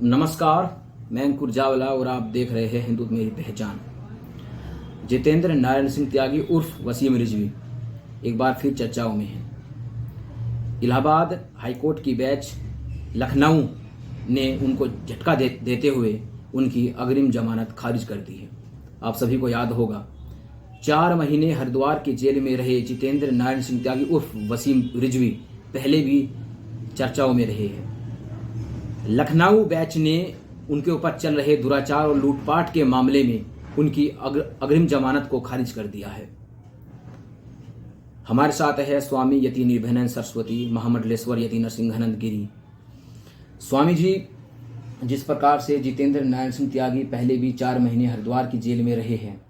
नमस्कार, मैं अंकुर जावला और आप देख रहे हैं हिंदू मेरी पहचान। जितेंद्र नारायण सिंह त्यागी उर्फ वसीम रिजवी एक बार फिर चर्चाओं में हैं। इलाहाबाद हाईकोर्ट की बेंच लखनऊ ने उनको झटका देते हुए उनकी अग्रिम जमानत खारिज कर दी है। आप सभी को याद होगा, 4 महीने हरिद्वार की जेल में रहे जितेंद्र नारायण सिंह त्यागी उर्फ वसीम रिजवी पहले भी चर्चाओं में रहे हैं। लखनऊ बेंच ने उनके ऊपर चल रहे दुराचार और लूटपाट के मामले में उनकी अग्रिम जमानत को खारिज कर दिया है। हमारे साथ है स्वामी यति निर्भयानंद सरस्वती महामंडलेश्वर यति नरसिंहानंद गिरी। स्वामी जी, जिस प्रकार से जितेंद्र नारायण सिंह त्यागी पहले भी 4 महीने हरिद्वार की जेल में रहे हैं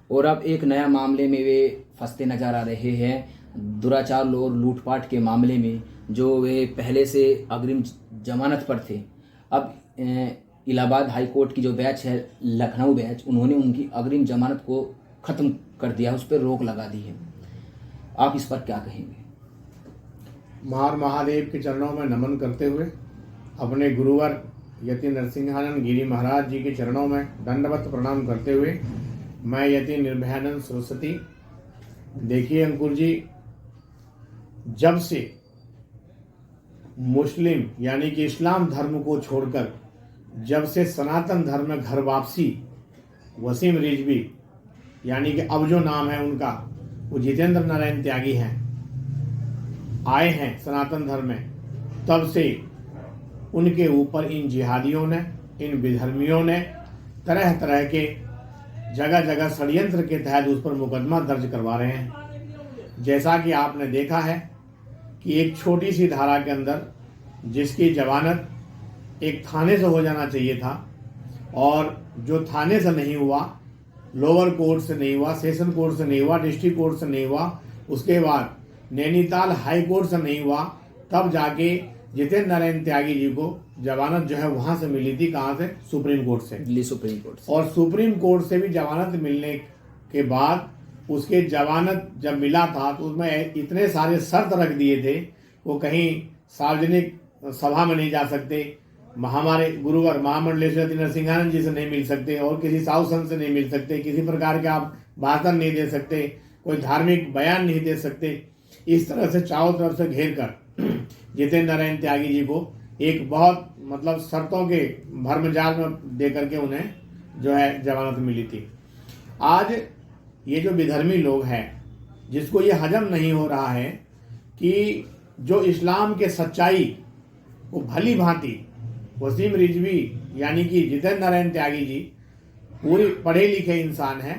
और अब एक नया मामले में वे फंसते नजर आ रहे हैं, दुराचार और लूटपाट के मामले में, जो वे पहले से अग्रिम जमानत पर थे। अब इलाहाबाद हाई कोर्ट की जो बेंच है लखनऊ बेंच, उन्होंने उनकी अग्रिम जमानत को ख़त्म कर दिया, उस पर रोक लगा दी है। आप इस पर क्या कहेंगे? महादेव के चरणों में नमन करते हुए अपने गुरुवर यति नरसिंहानंद गिरी महाराज जी के चरणों में दंडवत प्रणाम करते हुए मैं यति निर्भयानंद सरस्वती, देखिए अंकुर जी, जब से मुस्लिम यानी कि इस्लाम धर्म को छोड़कर जब से सनातन धर्म में घर वापसी वसीम रिजवी यानी कि अब जो नाम है उनका वो जितेंद्र नारायण त्यागी हैं, आए हैं सनातन धर्म में, तब से उनके ऊपर इन जिहादियों ने, इन विधर्मियों ने तरह तरह के जगह जगह षड्यंत्र के तहत उस पर मुकदमा दर्ज करवा रहे हैं। जैसा कि आपने देखा है कि एक छोटी सी धारा के अंदर जिसकी जमानत एक थाने से हो जाना चाहिए था और जो थाने से नहीं हुआ, लोअर कोर्ट से नहीं हुआ, सेशन कोर्ट से नहीं हुआ, डिस्ट्रिक्ट कोर्ट से नहीं हुआ, उसके बाद नैनीताल हाई कोर्ट से नहीं हुआ, तब जाके जितेंद्र नारायण त्यागी जी को जमानत जो है वहां से मिली थी। कहाँ से? सुप्रीम कोर्ट से, दिल्ली सुप्रीम कोर्ट से। और सुप्रीम कोर्ट से भी जमानत मिलने के बाद उसके जमानत जब मिला था तो उसमें इतने सारे शर्त रख दिए थे, वो कहीं सार्वजनिक सभा में नहीं जा सकते, हमारे गुरुवर महामंडलेश्वर नरसिंहानंद जी से नहीं मिल सकते और किसी साधु संत से नहीं मिल सकते, किसी प्रकार के आप भाषण नहीं दे सकते, कोई धार्मिक बयान नहीं दे सकते। इस तरह से चारों तरफ से घेर कर जितेंद्र नारायण त्यागी जी को एक बहुत शर्तों के भर्मजाल में दे करके उन्हें जो है जमानत मिली थी। आज ये जो विधर्मी लोग हैं, जिसको ये हजम नहीं हो रहा है कि जो इस्लाम के सच्चाई को भली भांति वसीम रिजवी यानी कि जितेंद्र नारायण त्यागी जी पूरी पढ़े लिखे इंसान हैं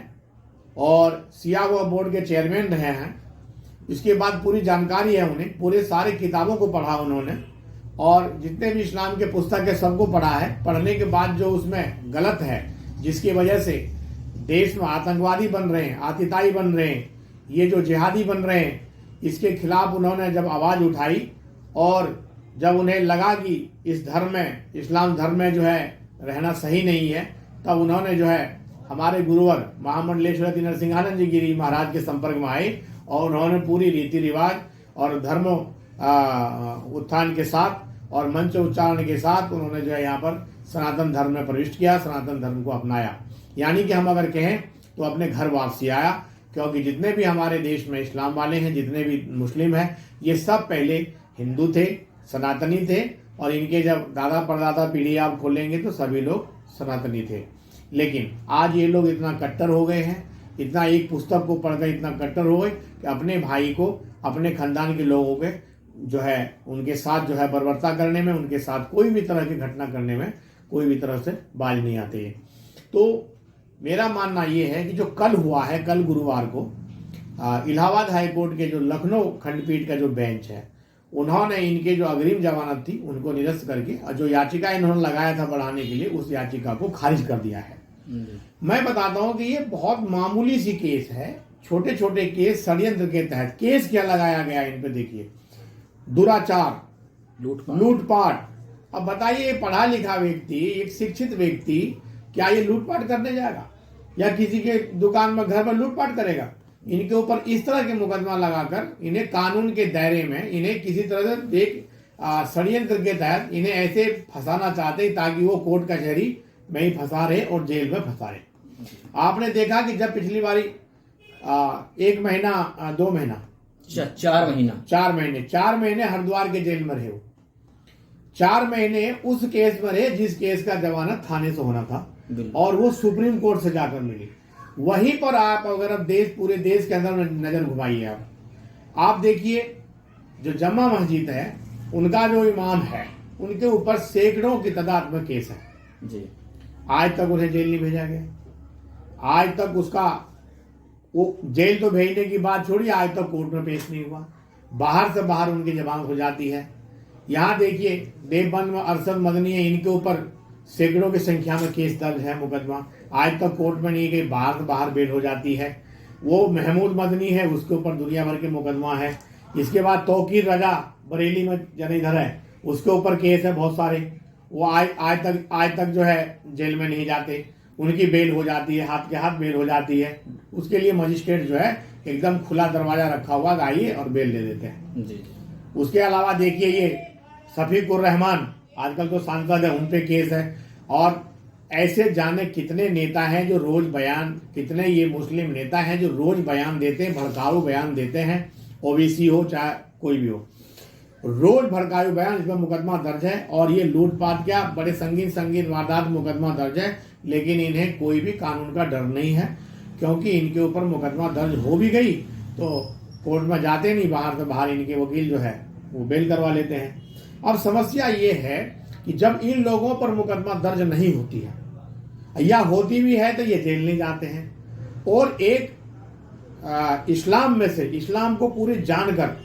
और सिया हुआ बोर्ड के चेयरमैन रहे हैं, इसके बाद पूरी जानकारी है उन्हें, पूरे सारे किताबों को पढ़ा उन्होंने और जितने भी इस्लाम के पुस्तक है सबको पढ़ा है। पढ़ने के बाद जो उसमें गलत है, जिसकी वजह से देश में आतंकवादी बन रहे हैं, आतिताई बन रहे हैं, ये जो जिहादी बन रहे हैं, इसके खिलाफ उन्होंने जब आवाज़ उठाई और जब उन्हें लगा कि इस धर्म में, इस्लाम धर्म में जो है रहना सही नहीं है, तब उन्होंने जो है हमारे गुरुवर महामंडलेश्वर नरसिंहानंद जी गिरी महाराज के संपर्क में आए और उन्होंने पूरी रीति रिवाज और धर्म उत्थान के साथ और मंच उच्चारण के साथ उन्होंने जो है यहाँ पर सनातन धर्म में प्रविष्ट किया, सनातन धर्म को अपनाया। यानी कि हम अगर कहें तो अपने घर वापसी आया, क्योंकि जितने भी हमारे देश में इस्लाम वाले हैं, जितने भी मुस्लिम हैं, ये सब पहले हिंदू थे, सनातनी थे और इनके जब दादा परदादा पीढ़ी आप खोलेंगे तो सभी लोग सनातनी थे। लेकिन आज ये लोग इतना कट्टर हो गए हैं, इतना एक पुस्तक को पढ़कर इतना कट्टर हो गए कि अपने भाई को, अपने खानदान के लोगों के जो है उनके साथ जो है बर्बरता करने में, उनके साथ कोई भी तरह की घटना करने में कोई भी तरह से बाज नहीं आती है। तो मेरा मानना ये है कि जो कल हुआ है, कल गुरुवार को इलाहाबाद हाई कोर्ट के जो लखनऊ खंडपीठ का जो बेंच है, उन्होंने इनके जो अग्रिम जमानत थी उनको निरस्त करके और जो याचिका इन्होंने लगाया था बढ़ाने के लिए, उस याचिका को खारिज कर दिया है। मैं बताता हूं कि ये बहुत मामूली सी केस है, छोटे छोटे केस षड्यंत्र के तहत। केस क्या लगाया गया इन पे देखिए, दुराचार, लूटपाट। अब बताइए, पढ़ा लिखा व्यक्ति, एक शिक्षित व्यक्ति क्या ये लूटपाट करने जाएगा या किसी के दुकान में, घर में लूटपाट करेगा? इनके ऊपर इस तरह के मुकदमा लगाकर इन्हें कानून के दायरे में, इन्हें किसी तरह से एक षड्यंत्र के तहत इन्हें ऐसे फंसाना चाहते ताकि वो कोर्ट कचहरी में ही फंसा रहे और जेल में फंसा रहे। आपने देखा कि जब पिछली बारी 1 महीना 2 महीना 4 महीने हरिद्वार के जेल में रहे हो। 4 महीने उस केस में रहे जिस केस का जमानत थाने से होना था और वो सुप्रीम कोर्ट से जाकर मिली। वहीं पर आप अगर अब पूरे देश के अंदर नजर घुमाइए, आप देखिए जो जमा मस्जिद है उनका जो इमाम है उनके ऊपर सैकड़ों की तादाद में केस है जी। आज तक उन्हें जेल नहीं भेजा गया। आज तक उसका वो जेल तो भेजने की बात छोड़िए, आज तक कोर्ट में पेश नहीं हुआ। बाहर से बाहर उनकी जमानत हो जाती है। यहाँ देखिए देवबंद में अरशद मदनी है, इनके ऊपर सैकड़ों की संख्या में केस दर्ज है, मुकदमा आज तक कोर्ट में नहीं गई, बाहर से बाहर बेल हो जाती है। वो महमूद मदनी है, उसके ऊपर दुनिया भर के मुकदमा है। इसके बाद तौकीर रजा बरेली में जनेधर है, उसके ऊपर केस है बहुत सारे। वो आज तक जो है जेल में नहीं जाते, उनकी बेल हो जाती है, हाथ के हाथ बेल हो जाती है। उसके लिए मजिस्ट्रेट जो है एकदम खुला दरवाजा रखा हुआ, आइए और बेल दे देते हैं जी। उसके अलावा देखिए ये शफीकुर रहमान आजकल तो सांसद है, उन पे केस है। और ऐसे जाने कितने नेता हैं जो रोज बयान, कितने ये मुस्लिम नेता हैं जो रोज बयान देते हैं, भड़काऊ बयान देते हैं, ओबीसी हो चाहे कोई भी हो, रोज भड़काऊ बयान, इसमें मुकदमा दर्ज है। और ये लूटपाट क्या बड़े संगीन वारदात मुकदमा दर्ज है, लेकिन इन्हें कोई भी कानून का डर नहीं है, क्योंकि इनके ऊपर मुकदमा दर्ज हो भी गई तो कोर्ट में जाते नहीं, बाहर से बाहर इनके वकील जो है वो बेल करवा लेते हैं। अब समस्या ये है कि जब इन लोगों पर मुकदमा दर्ज नहीं होती है या होती भी है तो ये जेल नहीं जाते हैं। और एक इस्लाम में से, इस्लाम को पूरी जानकर,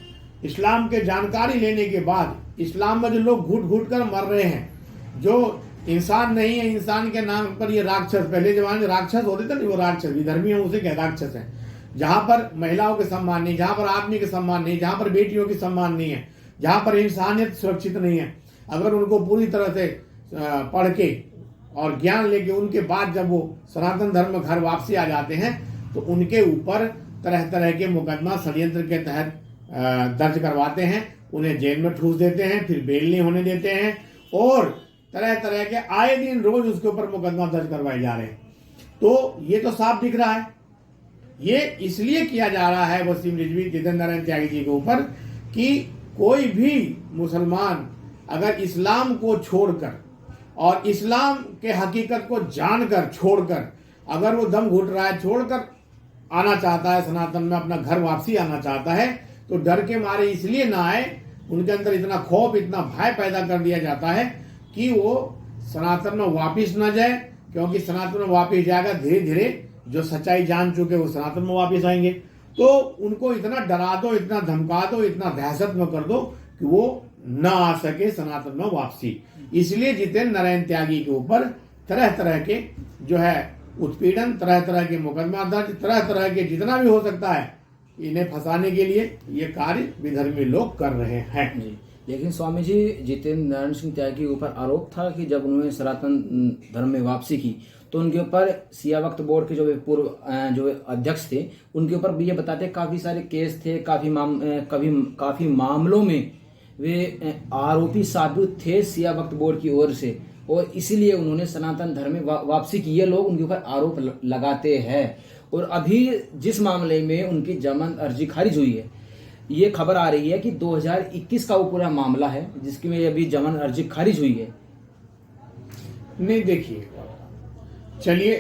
इस्लाम के जानकारी लेने के बाद इस्लाम में जो लोग घुट घुट कर मर रहे हैं, जो इंसान नहीं है, इंसान के नाम पर ये राक्षस, पहले जमाने में राक्षस होते थे, नहीं वो राक्षस विधर्मी है, उसे क्या राक्षस है। जहां पर महिलाओं के सम्मान नहीं, जहां पर आदमी के सम्मान नहीं, जहां पर बेटियों की सम्मान नहीं है, जहां पर इंसानियत सुरक्षित नहीं है, अगर उनको पूरी तरह से पढ़ के और ज्ञान लेके उनके बाद जब वो सनातन धर्म में घर वापसी आ जाते हैं तो उनके ऊपर तरह तरह के मुकदमा षड्यंत्र के तहत दर्ज करवाते हैं, उन्हें जेल में ठूस देते हैं, फिर बेल नहीं होने देते हैं और तरह तरह के आए दिन रोज उसके ऊपर मुकदमा दर्ज करवाए जा रहे हैं। तो ये तो साफ दिख रहा है, ये इसलिए किया जा रहा है वसीम रिजवी, जितेंद्र नारायण त्यागी जी के ऊपर कि कोई भी मुसलमान अगर इस्लाम को छोड़कर और इस्लाम के हकीकत को जानकर छोड़कर अगर वो दम घुट रहा है, छोड़कर आना चाहता है, सनातन में अपना घर वापसी आना चाहता है, तो डर के मारे इसलिए ना आए, उनके अंदर इतना खौफ, इतना भय पैदा कर दिया जाता है कि वो सनातन में वापिस न जाए, क्योंकि सनातन में वापिस जाएगा धीरे धीरे जो सच्चाई जान चुके वो सनातन में वापिस आएंगे। तो उनको इतना डरा दो, इतना धमका दो, इतना दहशत में कर दो कि वो न आ सके सनातन में वापसी। इसलिए जितेंद्र नारायण त्यागी के ऊपर तरह तरह के जो है उत्पीड़न, तरह तरह के मुकदमा दर्ज, तरह तरह के जितना भी हो सकता है इन्हें फंसाने के लिए ये कार्य विधर्मी लोग कर रहे हैं जी। लेकिन स्वामी जी, जितेंद्र नारायण सिंह त्यागी के ऊपर आरोप था कि जब उन्होंने सनातन धर्म में वापसी की तो उनके ऊपर सिया वक्फ बोर्ड के जो पूर्व जो अध्यक्ष थे उनके ऊपर भी ये बताते काफी सारे केस थे, काफी मामलों में वे आरोपी साबित थे सिया वक्फ बोर्ड की ओर से, और इसीलिए उन्होंने सनातन धर्म में वापसी की। ये लोग उनके ऊपर आरोप लगाते हैं। और अभी जिस मामले में उनकी जमानत अर्जी खारिज हुई है, ये खबर आ रही है कि 2021 का वो पूरा मामला है जिसकी में अभी जमानत अर्जी खारिज हुई है। नहीं देखिए, चलिए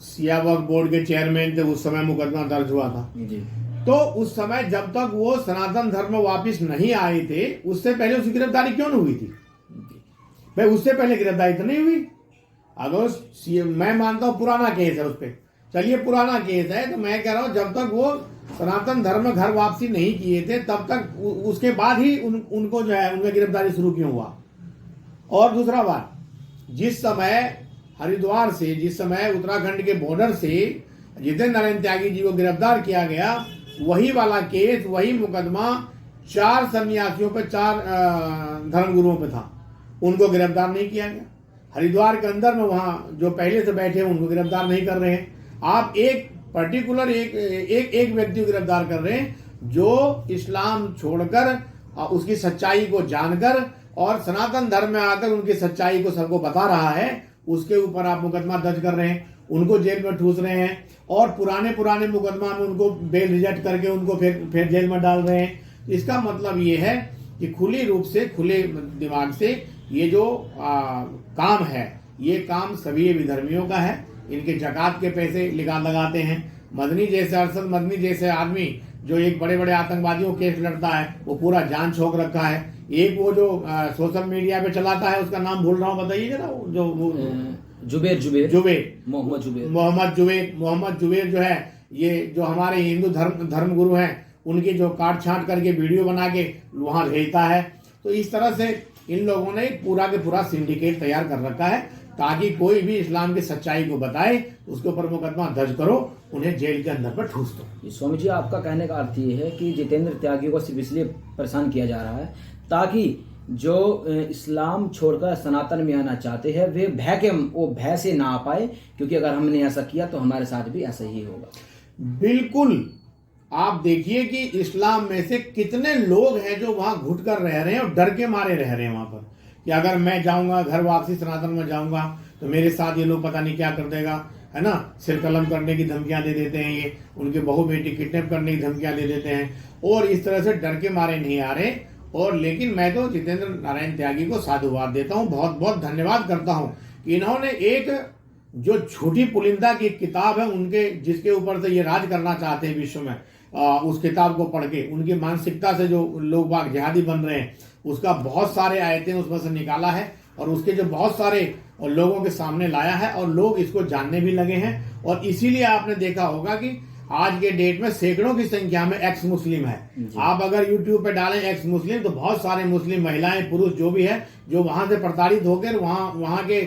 सिया वक्फ बोर्ड के चेयरमैन थे, उस समय मुकदमा दर्ज हुआ था जी। तो उस समय जब तक वो सनातन धर्म में वापिस नहीं आए थे, उससे पहले उसकी गिरफ्तारी क्यों नहीं हुई थी भाई? उससे पहले गिरफ्तारी तो नहीं हुई। अगर मैं मानता हूँ पुराना केस है उस पर, चलिए पुराना केस है, तो मैं कह रहा हूँ जब तक वो सनातन धर्म में घर वापसी नहीं किए थे तब तक उसके बाद ही उनको जो है उनमें गिरफ्तारी शुरू क्यों हुआ। और दूसरा बात, जिस समय हरिद्वार से, जिस समय उत्तराखंड के बॉर्डर से जितेंद्र नारायण त्यागी जी को गिरफ्तार किया गया, वही वाला केस, वही मुकदमा 4 सन्यासियों पे, 4 धर्मगुरुओं पे था, उनको गिरफ्तार नहीं किया गया। हरिद्वार के अंदर में वहां जो पहले से बैठे हैं उनको गिरफ्तार नहीं कर रहे हैं। आप एक पर्टिकुलर एक व्यक्ति को गिरफ्तार कर रहे हैं जो इस्लाम छोड़कर उसकी सच्चाई को जानकर और सनातन धर्म में आकर उनकी सच्चाई को सबको बता रहा है, उसके ऊपर आप मुकदमा दर्ज कर रहे हैं, उनको जेल में ठूस रहे हैं और पुराने मुकदमा में उनको बेल रिजेक्ट करके उनको फिर जेल में डाल रहे हैं। इसका मतलब ये है कि खुली रूप से, खुले दिमाग से ये जो काम है, ये काम सभी विधर्मियों का है। इनके जकात के पैसे लगाते हैं। मदनी जैसे अरशद मदनी जैसे आदमी जो एक बड़े आतंकवादियों केस लड़ता है, वो पूरा जान छोक रखा है। एक वो जो सोशल मीडिया पे चलाता है, उसका नाम भूल रहा हूँ, बताइए जरा। मोहम्मद जुबेर जो है, ये जो हमारे हिंदू धर्म गुरु हैं, उनकी जो काट छांट करके वीडियो बना के वहां भेजता है। तो इस तरह से इन लोगों ने पूरा के पूरा सिंडिकेट तैयार कर रखा है ताकि कोई भी इस्लाम की सच्चाई को बताए, उसके ऊपर मुकदमा दर्ज करो, उन्हें जेल के अंदर पर ठूस दो। स्वामी जी, आपका कहने का अर्थ ये है कि जितेंद्र त्यागी को सिर्फ इसलिए परेशान किया जा रहा है ताकि जो इस्लाम छोड़कर सनातन में आना चाहते हैं वे भय से ना आ पाए, क्योंकि अगर हमने ऐसा किया तो हमारे साथ भी ऐसा ही होगा। बिल्कुल। आप देखिए कि इस्लाम में से कितने लोग हैं जो वहां घुट कर रह रहे हैं और डर के मारे रह रहे हैं वहां पर, कि अगर मैं जाऊंगा घर वापसी सनातन में जाऊंगा तो मेरे साथ ये लोग पता नहीं क्या कर देगा, है ना। सिर कलम करने की धमकियां दे देते हैं, ये उनके बहू बेटी किडनैप करने की धमकियां दे देते हैं और इस तरह से डर के मारे नहीं आ रहे। और लेकिन मैं तो जितेंद्र नारायण त्यागी को साधुवाद देता हूँ, बहुत बहुत धन्यवाद करता हूँ कि इन्होंने एक जो झूठी पुलिंदा की किताब है उनके, जिसके ऊपर से ये राज करना चाहते हैं विश्व में, उस किताब को पढ़ के उनकी मानसिकता से जो लोग बाग जिहादी बन रहे हैं, उसका बहुत सारे आयतें उसमें से निकाला है और उसके जो बहुत सारे लोगों के सामने लाया है और लोग इसको जानने भी लगे हैं। और इसीलिए आपने देखा होगा कि आज के डेट में सैकड़ों की संख्या में एक्स मुस्लिम है। आप अगर यूट्यूब पे डालें एक्स मुस्लिम तो बहुत सारे मुस्लिम महिलाएं पुरुष जो भी है, जो वहां से प्रताड़ित होकर वहां के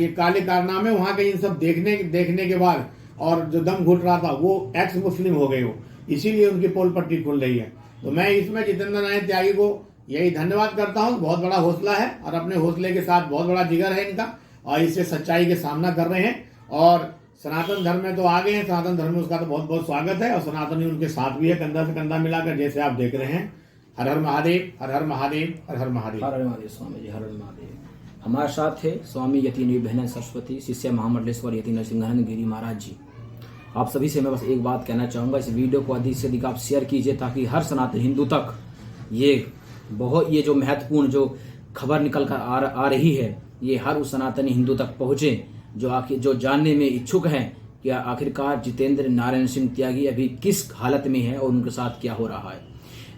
ये काले कारनामे, वहां के इन सब देखने के बाद और जो दम घुट रहा था वो एक्स मुस्लिम हो गए हो, इसीलिए उनकी पोल पट्टी खुल रही है। तो मैं इसमें जितेंद्र नारायण त्यागी को यही धन्यवाद करता हूँ। बहुत बड़ा हौसला है और अपने हौसले के साथ बहुत बड़ा जिगर है इनका और इससे सच्चाई के सामना कर रहे हैं और सनातन धर्म में तो आ गए हैं। सनातन धर्म में उसका तो बहुत बहुत स्वागत है और सनातनी उनके साथ भी है, कंधा से कंधा मिलाकर, जैसे आप देख रहे हैं। हर हर महादेव, हर हर महादेव, हर हर महादेव। हर हर महादेव स्वामी जी, हर हर महादेव। हमारे साथ थे स्वामी यति निर्भयानंद सरस्वती, शिष्य महामंडलेश्वर यति नरसिंहानंद गिरी महाराज जी। आप सभी से मैं बस एक बात कहना चाहूँगा, इस वीडियो को अधिक से अधिक आप शेयर कीजिए ताकि हर सनातन हिंदू तक ये जो महत्वपूर्ण जो खबर निकल कर आ रही है, ये हर उस सनातनी हिंदू तक पहुँचे जो जानने में इच्छुक हैं कि आखिरकार जितेंद्र नारायण सिंह त्यागी अभी किस हालत में है और उनके साथ क्या हो रहा है।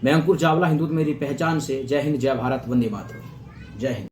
मैं अंकुर चावला, हिंदुत्व मेरी पहचान से। जय हिंद, जय भारत, वंदे मातरम। जय हिंद।